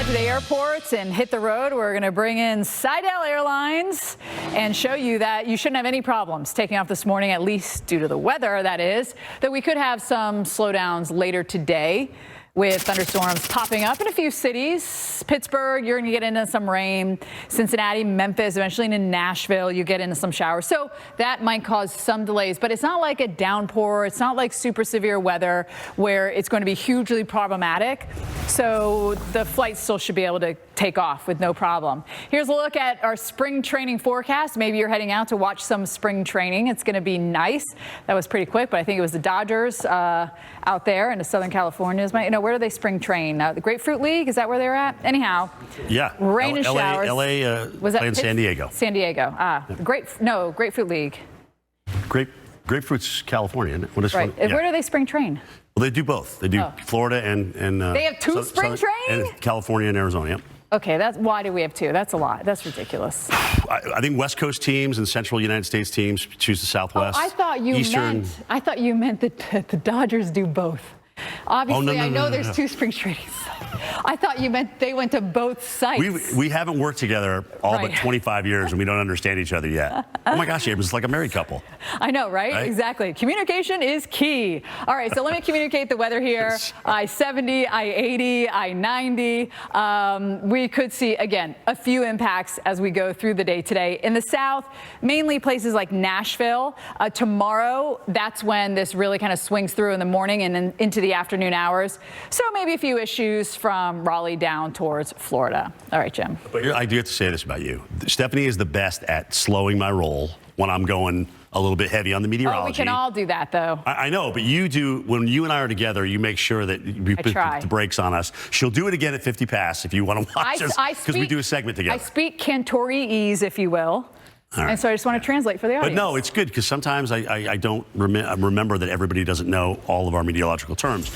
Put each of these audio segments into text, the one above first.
to the airports and hit the road. We're going to bring in Sidel Airlines and show you that you shouldn't have any problems taking off this morning, at least due to the weather, that is, that we could have some slowdowns later today with thunderstorms popping up in a few cities. Pittsburgh, you're going to get into some rain. Cincinnati, Memphis, eventually into Nashville, you get into some showers. So that might cause some delays, but it's not like a downpour. It's not like super severe weather where it's going to be hugely problematic. So the flight still should be able to take off with no problem. Here's a look at our spring training forecast. Maybe you're heading out to watch some spring training. It's going to be nice. That was pretty quick, but I think it was the Dodgers out there in Southern California. Where do they spring train? The Grapefruit League? Is that where they're at? Anyhow. Yeah. Rain and showers. LA was that in San Diego. San Diego. Grapefruit League. Grapefruit's California, isn't it? Right. Yeah. Where do they spring train? Well, they do both. They do Florida and they have two spring trains? And California and Arizona, yep. Okay, why do we have two? That's a lot. That's ridiculous. I think West Coast teams and Central United States teams choose the Southwest. I thought you meant that the Dodgers do both. Obviously, I know there's two spring trains. I thought you meant they went to both sites. We haven't worked together all but 25 years, and we don't understand each other yet. Oh my gosh, Abrams, it's like a married couple. I know, right? Exactly. Communication is key. All right, so let me communicate the weather here. I-70, I-80, I-90. We could see, again, a few impacts as we go through the day today. In the south, mainly places like Nashville. Tomorrow, that's when this really kind of swings through in the morning and then into the afternoon hours. So maybe a few issues from Raleigh down towards Florida. All right, Jim. But I do have to say this about you. Stephanie is the best at slowing my roll when I'm going a little bit heavy on the meteorology. Oh, we can all do that, though. I know, but you do, when you and I are together, you make sure that we put the brakes on us. She'll do it again at 50 past if you want to watch us, because we do a segment together. I speak Cantori-ese, if you will. Right. And so I just want to translate for the audience. But no, it's good, because sometimes I don't remember that everybody doesn't know all of our meteorological terms.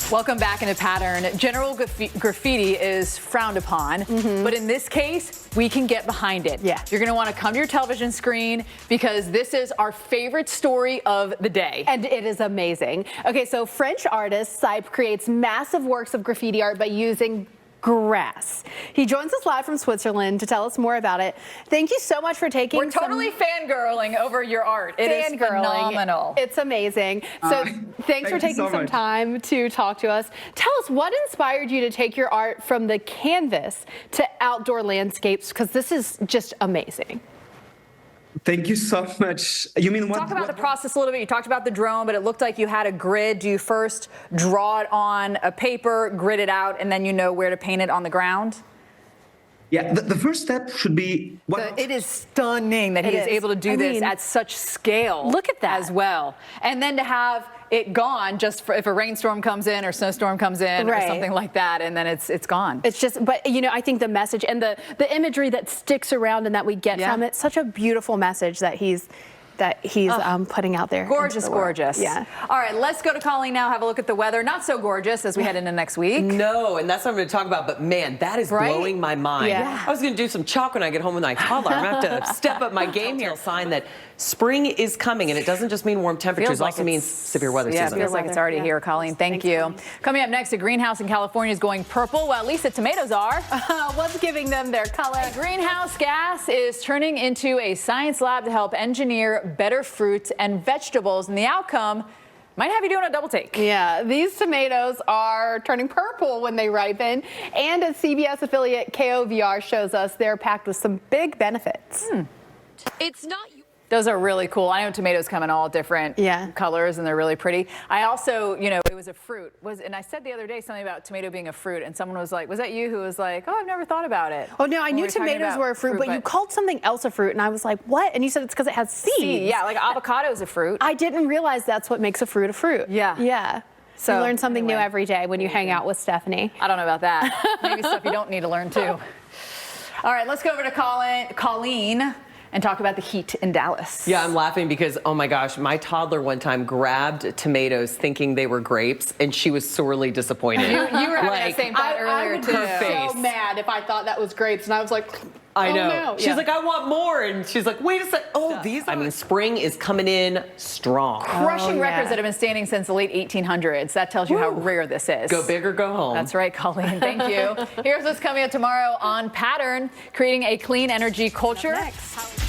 Welcome back into Pattern. General graffiti is frowned upon, but in this case, we can get behind it. Yeah. You're going to want to come to your television screen because this is our favorite story of the day. And it is amazing. Okay, so French artist Sipe creates massive works of graffiti art by using grass. He joins us live from Switzerland to tell us more about it. Thank you so much for taking We're totally fangirling over your art. It is phenomenal. It's amazing. So thanks for taking some time to talk to us. Tell us, what inspired you to take your art from the canvas to outdoor landscapes? Because this is just amazing. Thank you so much. You mean what? Talk about the process a little bit. You talked about the drone, but it looked like you had a grid. Do you first draw it on a paper, grid it out, and then you know where to paint it on the ground? Yeah, the first step should be... It is stunning that he is able to do this at such scale. Look at that. As well. And then to have it gone just for if a rainstorm comes in or snowstorm comes in or something like that, and then it's gone. It's just, but I think the message and the imagery that sticks around and that we get from it, such a beautiful message that he's putting out there. Gorgeous, gorgeous. Yeah. All right, let's go to Colleen now, have a look at the weather. Not so gorgeous as we head into next week. No, and that's what I'm going to talk about, but man, that is blowing my mind. Yeah. I was going to do some chalk when I get home with my toddler. I'm going to have to step up my game here. Sign that spring is coming, and it doesn't just mean warm temperatures, it also means severe weather season. Yeah, it feels like it's already here, Colleen. Thank you. Colleen. Coming up next, a greenhouse in California is going purple. Well, at least the tomatoes are. What's giving them their color? Greenhouse gas is turning into a science lab to help engineer better fruits and vegetables, and the outcome might have you doing a double take. Yeah, these tomatoes are turning purple when they ripen, and as CBS affiliate KOVR shows us, they're packed with some big benefits. It's not... Those are really cool. I know tomatoes come in all different colors, and they're really pretty. I also, it was a fruit. And I said the other day something about tomato being a fruit, and someone was like, was that you who was like, oh, I've never thought about it? Oh, no, I knew tomatoes were a fruit, but you called something else a fruit, and I was like, what? And you said it's because it has seeds. Yeah, like avocado is a fruit. I didn't realize that's what makes a fruit a fruit. Yeah. Yeah. So you learn something new every day when you hang out with Stephanie. I don't know about that. Maybe stuff you don't need to learn, too. All right, let's go over to Colleen and talk about the heat in Dallas. Yeah, I'm laughing because, oh my gosh, my toddler one time grabbed tomatoes thinking they were grapes, and she was sorely disappointed. You were having that same thought earlier, too. So mad mad if I thought that was grapes, and I was like, I know. No. She's like, I want more. And she's like, wait a sec. Oh, these are... I mean, spring is coming in strong. Crushing records that have been standing since the late 1800s. That tells you how rare this is. Go big or go home. That's right, Colleen. Thank you. Here's what's coming up tomorrow on Pattern, creating a clean energy culture. Next.